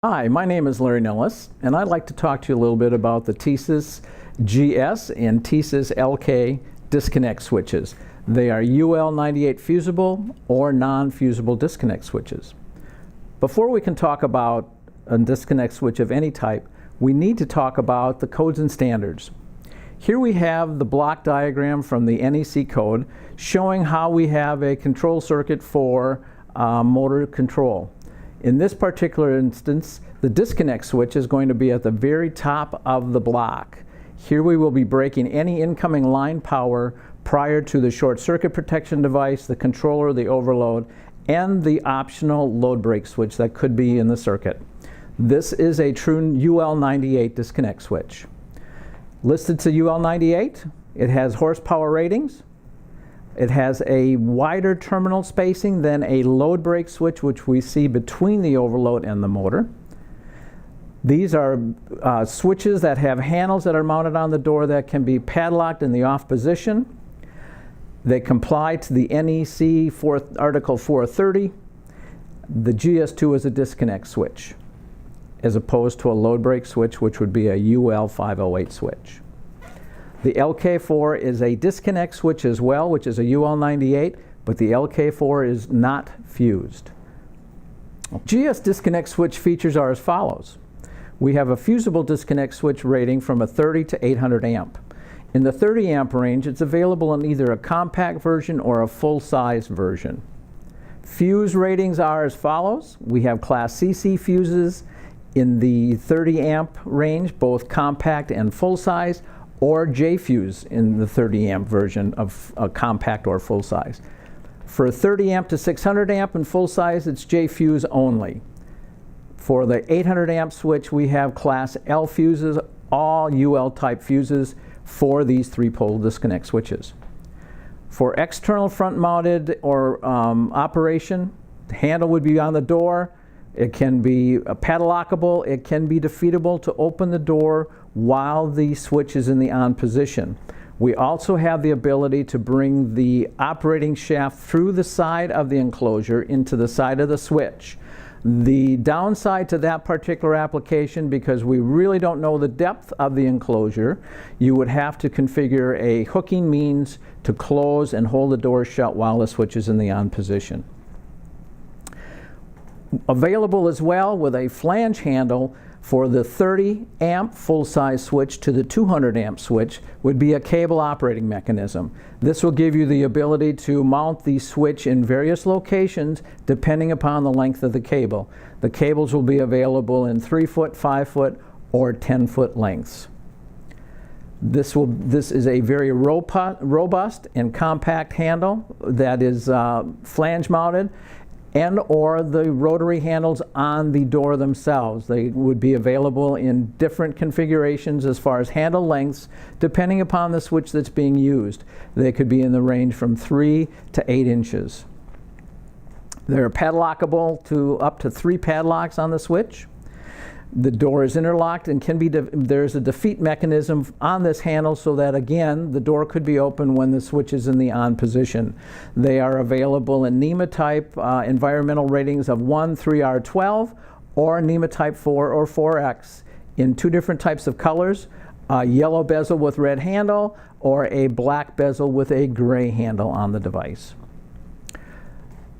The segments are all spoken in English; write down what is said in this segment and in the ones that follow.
Hi, my name is Larry Nellis, and I'd like to talk to you a little bit about the TeSys GS and TeSys LK disconnect switches. They are UL98 fusible or non-fusible disconnect switches. Before we can talk about a disconnect switch of any type, we need to talk about the codes and standards. Here we have the block diagram from the NEC code showing how we have a control circuit for motor control. In this particular instance, the disconnect switch is going to be at the very top of the block. Here we will be breaking any incoming line power prior to the short circuit protection device, the controller, the overload, and the optional load break switch that could be in the circuit. This is a true UL98 disconnect switch. Listed to UL98, it has horsepower ratings. It has a wider terminal spacing than a load break switch, which we see between the overload and the motor. These are switches that have handles that are mounted on the door that can be padlocked in the off position. They comply to the NEC Article 430. The GS2 is a disconnect switch, as opposed to a load break switch, which would be a UL508 switch. The LK4 is a disconnect switch as well, which is a UL98, but the LK4 is not fused. GS disconnect switch features are as follows. We have a fusible disconnect switch rating from a 30 to 800 amp. In the 30 amp range, it's available in either a compact version or a full-size version. Fuse ratings are as follows. We have class CC fuses in the 30 amp range, both compact and full-size, or J-fuse in the 30 amp version of a compact or full size. For 30 amp to 600 amp and full size, it's J-fuse only. For the 800 amp switch, we have class L fuses, all UL type fuses for these 3-pole disconnect switches. For external front mounted or operation, the handle would be on the door. It can be padlockable, it can be defeatable to open the door while the switch is in the on position. We also have the ability to bring the operating shaft through the side of the enclosure into the side of the switch. The downside to that particular application, because we really don't know the depth of the enclosure, you would have to configure a hooking means to close and hold the door shut while the switch is in the on position. Available as well with a flange handle for the 30 amp full-size switch to the 200 amp switch would be a cable operating mechanism. This will give you the ability to mount the switch in various locations depending upon the length of the cable. The cables will be available in 3-foot, 5-foot, or 10-foot lengths. This is a very robust and compact handle that is flange mounted, and or the rotary handles on the door themselves. They would be available in different configurations as far as handle lengths, depending upon the switch that's being used. They could be in the range from 3 to 8 inches. They're padlockable to up to 3 padlocks on the switch. The door is interlocked and can be, there's a defeat mechanism on this handle so that, again, the door could be open when the switch is in the on position. They are available in NEMA type environmental ratings of 1, 3R12 or NEMA type 4 or 4X in 2 different types of colors, a yellow bezel with red handle or a black bezel with a gray handle on the device.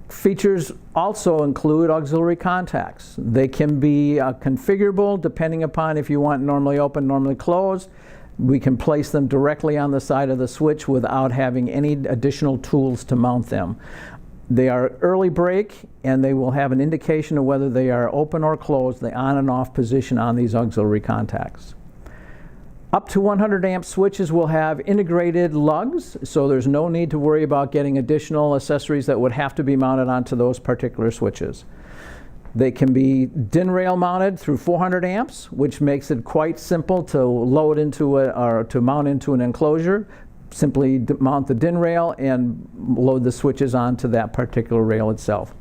Features also include auxiliary contacts. They can be configurable depending upon if you want normally open, normally closed. We can place them directly on the side of the switch without having any additional tools to mount them. They are early break, and they will have an indication of whether they are open or closed, the on and off position on these auxiliary contacts. Up to 100 amp switches will have integrated lugs, so there's no need to worry about getting additional accessories that would have to be mounted onto those particular switches. They can be DIN rail mounted through 400 amps, which makes it quite simple to load into or to mount into an enclosure. Simply mount the DIN rail and load the switches onto that particular rail itself.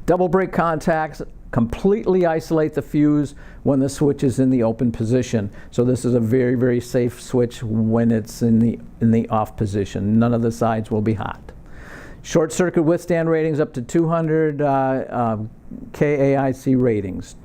Double break contacts completely isolate the fuse when the switch is in the open position. So this is a very, very safe switch when it's in the off position. None of the sides will be hot. Short circuit withstand ratings up to 200 KAIC ratings.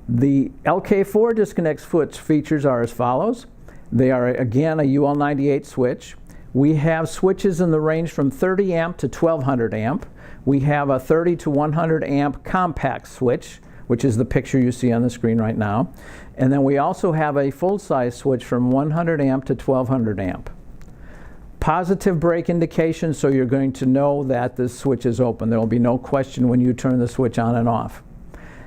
The LK4 disconnect switch features are as follows. They are, again, a UL98 switch. We have switches in the range from 30 amp to 1200 amp. We have a 30 to 100 amp compact switch, which is the picture you see on the screen right now. And then we also have a full-size switch from 100 amp to 1200 amp. Positive break indication, so you're going to know that this switch is open. There will be no question when you turn the switch on and off.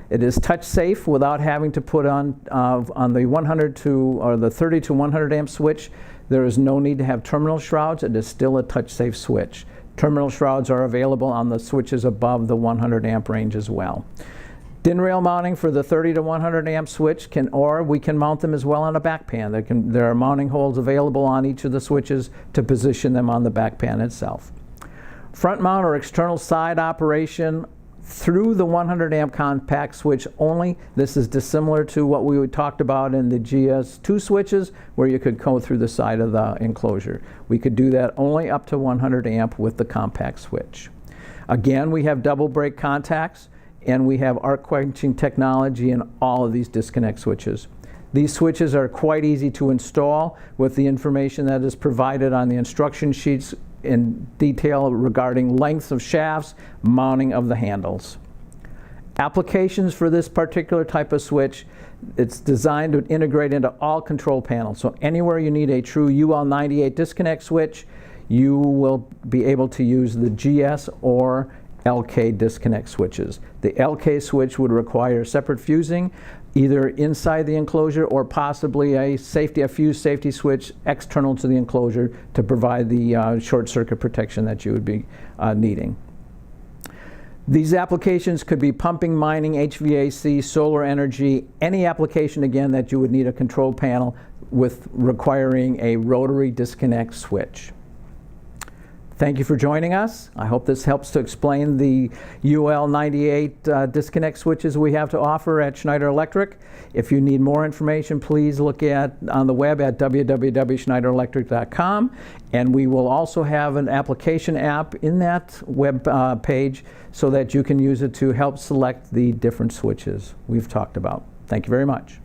It is touch safe without having to put on the 100 to, or the 30 to 100 amp switch. There is no need to have terminal shrouds. It is still a touch safe switch. Terminal shrouds are available on the switches above the 100 amp range as well. DIN rail mounting for the 30 to 100 amp switch or we can mount them as well on a back pan. There are mounting holes available on each of the switches to position them on the back pan itself. Front mount or external side operation through the 100 amp compact switch only. This is dissimilar to what we talked about in the GS2 switches, where you could go through the side of the enclosure. We could do that only up to 100 amp with the compact switch. Again, we have double break contacts, and we have arc quenching technology in all of these disconnect switches. These switches are quite easy to install with the information that is provided on the instruction sheets in detail regarding lengths of shafts, mounting of the handles. Applications for this particular type of switch, it's designed to integrate into all control panels. So anywhere you need a true UL98 disconnect switch, you will be able to use the GS or LK disconnect switches. The LK switch would require separate fusing, either inside the enclosure or possibly a fuse safety switch external to the enclosure to provide the short circuit protection that you would be needing. These applications could be pumping, mining, HVAC, solar energy, any application again that you would need a control panel with requiring a rotary disconnect switch. Thank you for joining us. I hope this helps to explain the UL98 disconnect switches we have to offer at Schneider Electric. If you need more information, please look on the web at www.schneiderelectric.com, and we will also have an application app in that web page so that you can use it to help select the different switches we've talked about. Thank you very much.